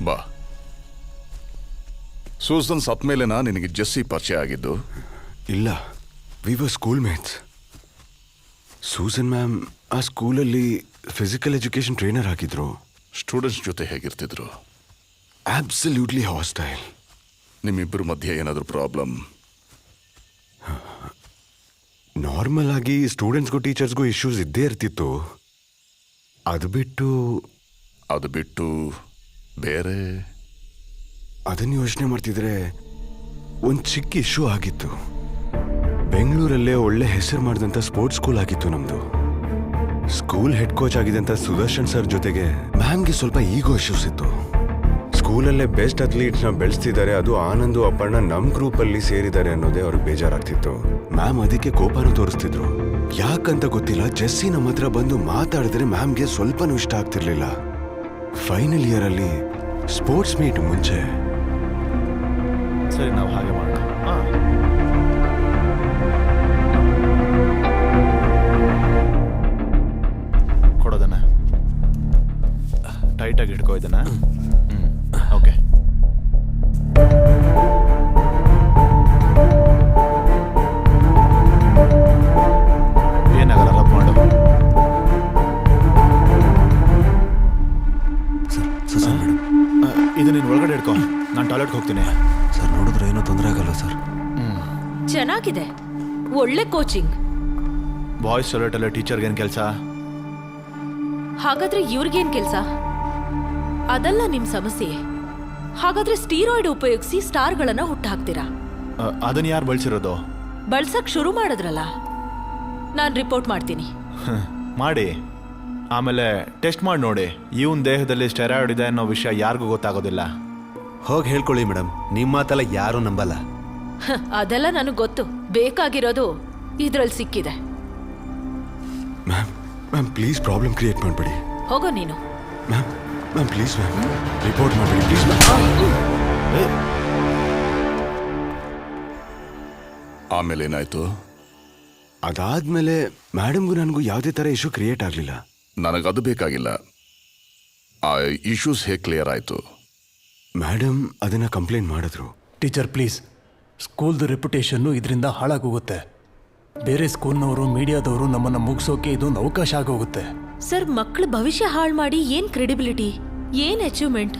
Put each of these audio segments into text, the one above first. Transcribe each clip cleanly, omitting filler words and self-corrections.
ಬಾ. ಸೂಸನ್ ಸತ್ ಮೇಲೆನಾ ನಿನಗೆ ಜೆಸ್ಸಿ ಪರಿಚಯ ಆಗಿದ್ದು? ಇಲ್ಲ, we were school mates. Susan ma'am ಆ ಸ್ಕೂಲಲ್ಲಿ ಫಿಸಿಕಲ್ ಎಜುಕೇಶನ್ ಟ್ರೈನರ್ ಆಗಿದ್ರು. ಸ್ಟೂಡೆಂಟ್ಸ್ ಜೊತೆ ಹೇಗಿರ್ತಿದ್ರು? Absolutely hostile. ನಿಮ್ಮಿಬ್ಬರ ಮಧ್ಯೆ ಏನಾದರೂ ಪ್ರಾಬ್ಲಮ್? ನಾರ್ಮಲ್ ಆಗಿ ಸ್ಟೂಡೆಂಟ್ಸ್ಗೂ ಟೀಚರ್ಸ್ಗೂ ಇಶ್ಯೂಸ್ ಇದ್ದೇ ಇರ್ತಿತ್ತು. ಅದು ಬಿಟ್ಟು ಬೇರೆ ಅದನ್ನು ಯೋಚನೆ ಮಾಡ್ತಿದ್ರೆ ಒಂದು ಚಿಕ್ಕ ಇಶ್ಯೂ ಆಗಿತ್ತು. ಬೆಂಗಳೂರಲ್ಲೇ ಒಳ್ಳೆ ಹೆಸರು ಮಾಡಿದಂಥ ಸ್ಪೋರ್ಟ್ಸ್ ಸ್ಕೂಲ್ ಆಗಿತ್ತು ನಮ್ಮದು. ಸ್ಕೂಲ್ ಹೆಡ್ ಕೋಚ್ ಆಗಿದ್ದಂಥ ಸುದರ್ಶನ್ ಸರ್ ಜೊತೆಗೆ ಮ್ಯಾಮ್ಗೆ ಸ್ವಲ್ಪ ಈಗೋ ಇಶ್ಯೂಸ್ ಇತ್ತು. ಸ್ಕೂಲಲ್ಲೇ ಬೆಸ್ಟ್ ಅಥ್ಲೀಟ್ಸ್ನ ಬೆಳೆಸ್ತಿದ್ದಾರೆ, ಅದು ಆನಂದು ಅಪರ್ಣ ನಮ್ಮ ಗ್ರೂಪಲ್ಲಿ ಸೇರಿದ್ದಾರೆ ಅನ್ನೋದೇ ಅವ್ರಿಗೆ ಬೇಜಾರಾಗ್ತಿತ್ತು. ಮ್ಯಾಮ್ ಅದಕ್ಕೆ ಕೋಪನೂ ತೋರಿಸ್ತಿದ್ರು. ಯಾಕಂತ ಗೊತ್ತಿಲ್ಲ, ಜೆಸ್ಸಿ ನಮ್ಮ ಹತ್ರ ಬಂದು ಮಾತಾಡಿದ್ರೆ ಮ್ಯಾಮ್ಗೆ ಸ್ವಲ್ಪನೂ ಇಷ್ಟ ಆಗ್ತಿರ್ಲಿಲ್ಲ. ಫೈನಲ್ ಇಯರಲ್ಲಿ ಸ್ಪೋರ್ಟ್ಸ್ ಮೀಟ್ ಮುಂಚೆ ಸರಿ, ನಾವು ಹಾಗೆ ಮಾಡೋಣ. ಕೊಡೋದನ್ನ ಟೈಟಾಗಿ ಹಿಡ್ಕೋ ಇದನ್ನ. ಓಕೆ. ಏನಾಗಲ್ಲ, ರಬ್ ಮಾಡು. ಇದು ನೀನು ಒಳಗಡೆ ಹಿಡ್ಕೊ, ನಾನು ಟಾಯ್ಲೆಟ್ಗೆ ಹೋಗ್ತೀನಿ. ಸರ್, ನೋಡಿದ್ರೆ ಏನೋ ತೊಂದರೆ ಆಗಲ್ಲ ಸರ್? ಚೆನ್ನಾಗಿದೆ, ಒಳ್ಳೆ ಕೋಚಿಂಗ್. ಬಾಯ್ಸ್ ಟಾಯ್ಲೆಟಲ್ಲಿ ಟೀಚರ್ಗೇನು ಕೆಲಸ? ಹಾಗಾದ್ರೆ ಇವ್ರಿಗೇನ್ ಕೆಲಸ? ಅದಲ್ಲ ನಿಮ್ ಸಮಸ್ಯೆ. ಹಾಗಾದ್ರೆ ಸ್ಟೀರಾಯ್ಡ್ ಉಪಯೋಗಿಸಿ ಸ್ಟಾರ್ಗಳನ್ನ ಹುಟ್ಟಾಕ್ತೀರಾ? ಅದನ್ನ ಯಾರು ಬಳಸಿರೋದು? ಬಳಸಕ್ ಶುರು ಮಾಡಿದ್ರಲ್ಲ, ನಾನ್ ರಿಪೋರ್ಟ್ ಮಾಡ್ತೀನಿ. ಮಾಡಿ, ಆಮೇಲೆ ಟೆಸ್ಟ್ ಮಾಡಿ ನೋಡಿ. ಇವನ್ ದೇಹದಲ್ಲಿ ಸ್ಟೆರಾಯ್ಡ್ ಇದೆ ಅನ್ನೋ ವಿಷಯ ಯಾರಿಗೂ ಗೊತ್ತಾಗೋದಿಲ್ಲ. ಹೋಗಿ ಹೇಳ್ಕೊಳ್ಳಿ ಮೇಡಮ್, ನಿಮ್ಮ ಮಾತೆಲ್ಲ ಯಾರೂ ನಂಬಲ್ಲ. ಅದೆಲ್ಲ ನನಗೆ ಗೊತ್ತು. ಬೇಕಾಗಿರೋದು ಇದ್ರಲ್ಲಿ ಸಿಕ್ಕಿದೆ. ಮ್ಯಾಮ್ ಪ್ಲೀಸ್ ಪ್ರಾಬ್ಲಮ್ ಕ್ರಿಯೇಟ್ ಮಾಡಬೇಡಿ. ಹೋಗೋ ನೀನು. ಮ್ಯಾಮ್ ಪ್ಲೀಸ್ ಮ್ಯಾಮ್, ರಿಪೋರ್ಟ್ ಮಾಡಬೇಡಿ ಪ್ಲೀಸ್ ಮ್ಯಾಮ್. ಆಮೇಲೆ ಏನಾಯ್ತು? ಅದಾದ್ಮೇಲೆ ಮೇಡಮ್ಗೂ ನನಗೂ ಯಾವುದೇ ಥರ ಇಶ್ಯೂ ಕ್ರಿಯೇಟ್ ಆಗಲಿಲ್ಲ. ನನಗದು ಬೇಕಾಗಿಲ್ಲ. ಆ ಇಶ್ಯೂಸ್ ಹೇಗೆ ಕ್ಲಿಯರ್ ಆಯಿತು? ಮೇಡಮ್ ಅದನ್ನು ಕಂಪ್ಲೇಂಟ್ ಮಾಡಿದ್ರು. ಟೀಚರ್ ಪ್ಲೀಸ್, ಸ್ಕೂಲ್ದು ರೆಪ್ಯುಟೇಷನ್ನು ಇದರಿಂದ ಹಾಳಾಗೋಗುತ್ತೆ. ಬೇರೆ ಸ್ಕೂಲ್ನವರು, ಮೀಡಿಯಾದವರು ನಮ್ಮನ್ನು ಮುಗಿಸೋಕೆ ಇದೊಂದು ಅವಕಾಶ ಆಗೋಗುತ್ತೆ. ಸರ್, ಮಕ್ಕಳ ಭವಿಷ್ಯ ಹಾಳು ಮಾಡಿ ಏನ್ ಕ್ರೆಡಿಬಿಲಿಟಿ, ಏನ್ ಅಚೀವ್ಮೆಂಟ್?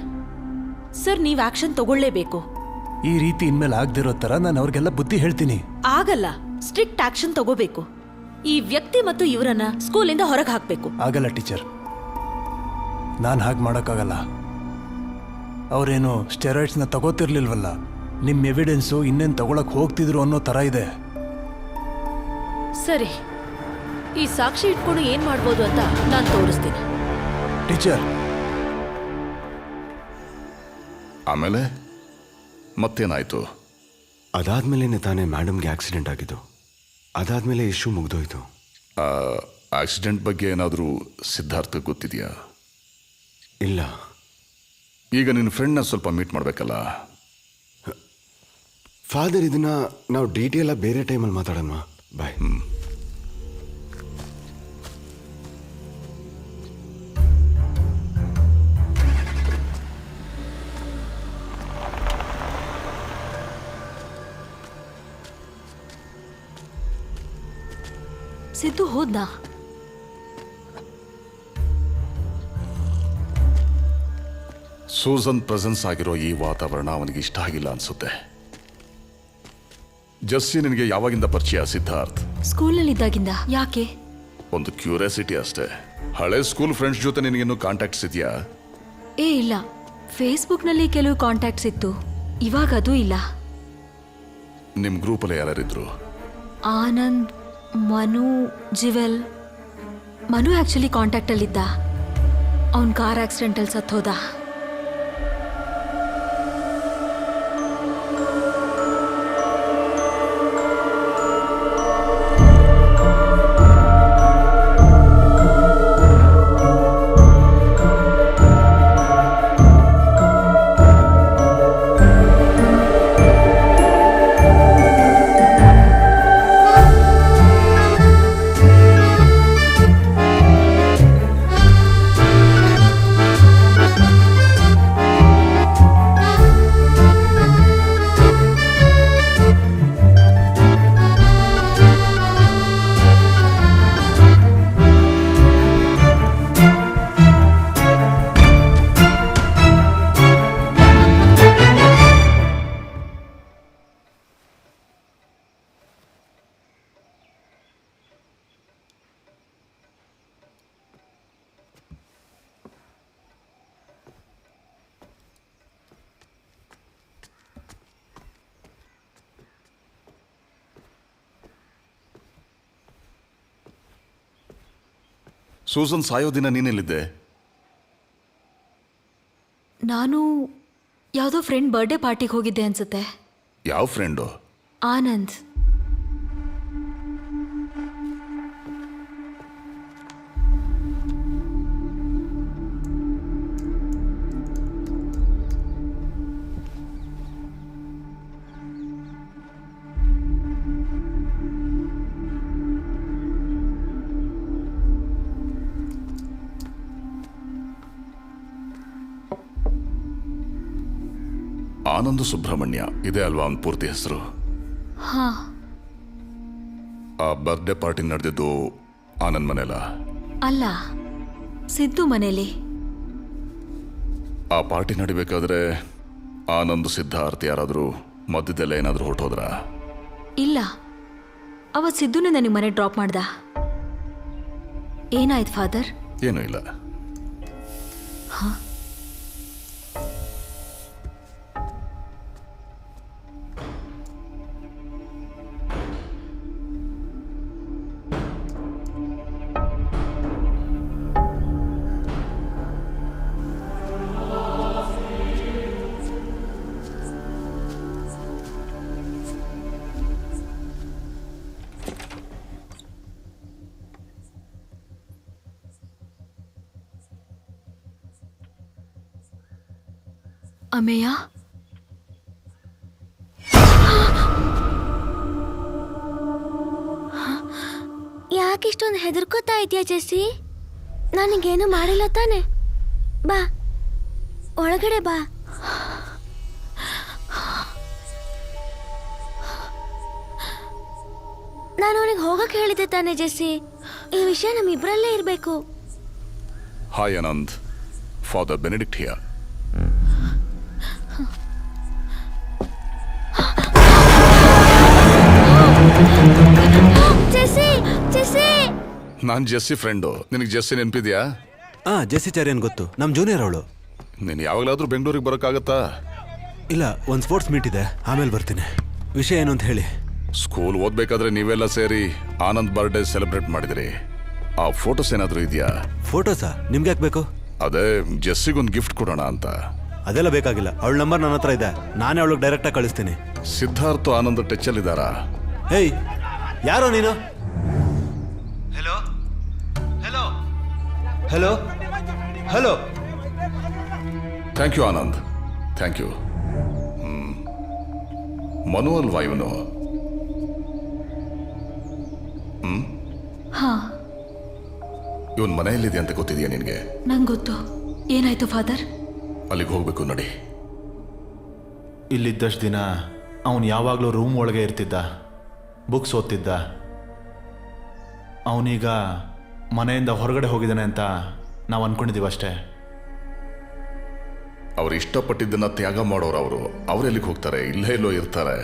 ಸರ್, ನೀವ್ ಆಕ್ಷನ್ ತಗೊಳ್ಳೇಬೇಕು. ಈ ರೀತಿ ಇನ್ಮೇಲೆ ಆಗದಿರೋ ಥರ ನಾನು ಅವ್ರಿಗೆಲ್ಲ ಬುದ್ಧಿ ಹೇಳ್ತೀನಿ. ಆಗಲ್ಲ, ಸ್ಟ್ರಿಕ್ಟ್ ಆಕ್ಷನ್ ತಗೋಬೇಕು. ಈ ವ್ಯಕ್ತಿ ಮತ್ತು ಇವರನ್ನ ಸ್ಕೂಲಿಂದ ಹೊರಗೆ ಹಾಕಬೇಕು. ಆಗಲ್ಲ ಟೀಚರ್, ನಾನು ಹಾಗೆ ಮಾಡೋಕ್ಕಾಗಲ್ಲ. ಅವರೇನು ಸ್ಟೆರಾಯ್ಡ್ಸ್ನ ತಗೋತಿರ್ಲಿಲ್ವಲ್ಲ, ನಿಮ್ಮ ಎವಿಡೆನ್ಸು ಇನ್ನೇನು ತಗೊಳಕ್ ಹೋಗ್ತಿದ್ರು ಅನ್ನೋ ಥರ ಇದೆ. ಸರಿ, ಈ ಸಾಕ್ಷಿ ಇಟ್ಕೊಂಡು ಏನ್ ಮಾಡ್ಬೋದು ಅಂತ ನಾನು ತೋರಿಸ್ತೀನಿ. ಟೀಚರ್, ಆಮೇಲೆ ಮತ್ತೇನಾಯ್ತು? ಅದಾದ್ಮೇಲೆ ತಾನೇ ಮೇಡಮ್ಗೆ ಆಕ್ಸಿಡೆಂಟ್ ಆಗಿದ್ದು. ಅದಾದ್ಮೇಲೆ ಇಶ್ಯೂ ಮುಗ್ದೋಯ್ತು. ಆಕ್ಸಿಡೆಂಟ್ ಬಗ್ಗೆ ಏನಾದರೂ ಸಿದ್ಧಾರ್ಥ ಗೊತ್ತಿದೆಯಾ? ಇಲ್ಲ. ಈಗ ನಿನ್ನ ಫ್ರೆಂಡ್ನ ಸ್ವಲ್ಪ ಮೀಟ್ ಮಾಡಬೇಕಲ್ಲ. ಫಾದರ್, ಇದನ್ನ ನಾವು ಡೀಟೇಲ್ ಬೇರೆ ಟೈಮಲ್ಲಿ ಮಾತಾಡೋಣ. ಬಾಯ್. ಸಿದ್ದು ಹೋದ್ನಾ? ಸೂಸನ್ ಪ್ರೆಸೆನ್ಸ್ ಆಗಿರೋ ಈ ವಾತಾವರಣ ಅವನಿಗೆ ಇಷ್ಟ ಆಗಿಲ್ಲ ಅನ್ಸುತ್ತೆ. ಜಸ್ಸಿ ನಿನಗೆ ಯಾವಾಗಿಂದ ಪರಿಚಯ ಸಿದ್ಧಾರ್ಥ್? ಸ್ಕೂಲಲ್ಲಿದ್ದಾಗಿಂದ. ಯಾಕೆ? ಒಂದು ಕ್ಯೂರಿಯಾಸಿಟಿ ಅಷ್ಟೇ. ಹಳೆ ಸ್ಕೂಲ್ ಫ್ರೆಂಡ್ಸ್ ಜೊತೆ ನಿನಗಿನ್ನೂ ಕಾಂಟ್ಯಾಕ್ಟ್ಸ್ ಇದೆಯಾ? ಇಲ್ಲ, ಫೇಸ್ಬುಕ್ನಲ್ಲಿ ಕೆಲವು ಕಾಂಟ್ಯಾಕ್ಟ್ಸ್ ಇತ್ತು, ಇವಾಗ ಅದು ಇಲ್ಲ. ನಿಮ್ಮ ಗ್ರೂಪಲ್ಲಿ ಯಾರ್ಯಾರಿದ್ರು? ಆನಂದ್, ಮನು, ಜಿವೆಲ್. ಮನು ಆಕ್ಚುಲಿ ಕಾಂಟ್ಯಾಕ್ಟಲ್ಲಿದ್ದ. ಅವನ್ ಕಾರ್ ಆಕ್ಸಿಡೆಂಟಲ್ಲಿ ಸತ್ತೋದ. ಸೂಸನ್ ಸಾಯೋ ದಿನ ನೀನೆಲ್ಲಿದ್ದೆ? ನಾನು ಯಾವುದೋ ಫ್ರೆಂಡ್ ಬರ್ಡೇ ಪಾರ್ಟಿಗೆ ಹೋಗಿದ್ದೆ ಅನ್ಸುತ್ತೆ. ಯಾವ ಫ್ರೆಂಡು? ಆನಂದ್. ಆನಂದ್ ಸುಬ್ರಹ್ಮಣ್ಯ ಇದೆ ಅಲ್ವಾ ಅವನ ಪೂರ್ತಿ ಹೆಸರು? ಹಾ, ಆ ಬರ್ಡೇ ಪಾರ್ಟಿ ನಡೆದಿದ್ದು ಆನಂದ್ ಮನೆಯಲ್ಲ? ಅಲ್ಲ, ಸಿದ್ದು ಮನೇಲಿ. ಆ ಪಾರ್ಟಿ ನಡಿಬೇಕಾದ್ರೆ ಆನಂದ್ ಸಿದ್ಧಾರ್ಥ್ ಯಾರಾದರೂ ಮಧ್ಯದಲ್ಲ ಏನಾದರೂ ಹೊರಟೋದ್ರಾ? ಇಲ್ಲ, ಅವತ್ತು ಸಿದ್ದುನೇ ನನಗೆ ಮನೆ ಡ್ರಾಪ್ ಮಾಡ್ದ. ಏನಾಯ್ತು ಫಾದರ್? ಏನೂ ಇಲ್ಲ. ಅಮೇಯ, ಯಾಕಿಷ್ಟೊಂದು ಹೆದರ್ಕೋತಾ ಇದೆಯಾ ಜೆಸ್ಸಿ? ನನಗೇನು ಮಾಡಿಲ್ಲ ತಾನೆ? ಬಾ ಒಳಗಡೆ ಬಾ. ನಾನು ಅವನಿಗೆ ಹೋಗಕ್ಕೆ ಹೇಳಿದ್ದೆ ತಾನೆ ಜೆಸ್ಸಿ? ಈ ವಿಷಯ ನಮ್ಮಿಬ್ಬರಲ್ಲೇ ಇರಬೇಕು. Hi Anand, father Benedict here. Jessie, Jessie. ನಾನು ಜೆಸ್ಸಿ ಫ್ರೆಂಡು. ನಿನಗೆ ಜೆಸ್ಸಿ ನೆನಪಿದ್ಯಾ? ಜೆಸ್ಸಿ ಚಾರಿಯನ್ ಗೊತ್ತು, ನಮ್ಮ ಜೂನಿಯರ್ ಅವಳು. ನೀನು ಯಾವಾಗಲಾದರೂ ಬೆಂಗಳೂರಿಗೆ ಬರೋಕ್ಕಾಗತ್ತಾ? ಇಲ್ಲ, ಒಂದು ಸ್ಪೋರ್ಟ್ಸ್ ಮೀಟ್ ಇದೆ, ಆಮೇಲೆ ಬರ್ತೀನಿ. ವಿಷಯ ಏನು ಅಂತ ಹೇಳಿ. ಸ್ಕೂಲ್ ಓದ್ಬೇಕಾದ್ರೆ ನೀವೆಲ್ಲ ಸೇರಿ ಆನಂದ್ ಬರ್ಡೇ ಸೆಲೆಬ್ರೇಟ್ ಮಾಡಿದ್ರಿ. ಆ ಫೋಟೋಸ್ ಏನಾದರೂ ಇದೆಯಾ? ಫೋಟೋಸಾ? ನಿಮ್ಗೆ ಯಾಕೆ ಬೇಕು? ಅದೇ ಜೆಸ್ಸಿಗೊಂದು ಗಿಫ್ಟ್ ಕೊಡೋಣ ಅಂತ. ಅದೆಲ್ಲ ಬೇಕಾಗಿಲ್ಲ, ಅವಳ ನಂಬರ್ ನನ್ನ ಹತ್ರ ಇದೆ, ನಾನೇ ಅವಳಿಗೆ ಡೈರೆಕ್ಟಾಗಿ ಕಳಿಸ್ತೀನಿ. ಸಿದ್ಧಾರ್ಥ್ ಆನಂದ್ ಟಚ್ಚಲ್ಲಿದ್ದಾರಾ? ಹೇಯ್, ಯಾರೋ ನೀನು? Hello hello hello hello. Thank you Anand, thank you. Manu ಅಲ್ವಾ ಇವನು? ಹಾ, ಇವನ್ ಮನೆಯಲ್ಲಿದೆ ಅಂತ ಗೊತ್ತಿದೆಯಾ ನಿನಗೆ? ನಂಗೆ ಗೊತ್ತು. ಏನಾಯ್ತು ಫಾದರ್? ಅಲ್ಲಿಗೆ ಹೋಗ್ಬೇಕು ನೋಡಿ. ಇಲ್ಲಿದ್ದಷ್ಟು ದಿನ ಅವನು ಯಾವಾಗಲೂ ರೂಮ್ ಒಳಗೆ ಇರ್ತಿದ್ದ, ಬುಕ್ಸ್ ಓದ್ತಿದ್ದ. ಅವನೀಗ ಮನೆಯಿಂದ ಹೊರಗಡೆ ಹೋಗಿದ್ದಾನೆ ಅಂತ ನಾವು ಅಂದ್ಕೊಂಡಿದ್ದೀವಿ ಅಷ್ಟೇ. ಅವ್ರು ಇಷ್ಟಪಟ್ಟಿದ್ದನ್ನ ತ್ಯಾಗ ಮಾಡೋರು ಅವರು. ಅವರೆಲ್ಲಿಗೆ ಹೋಗ್ತಾರೆ? ಇಲ್ಲೇ ಎಲ್ಲೋ ಇರ್ತಾರೆ.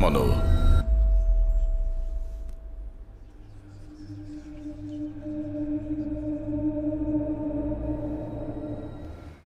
ಮನು,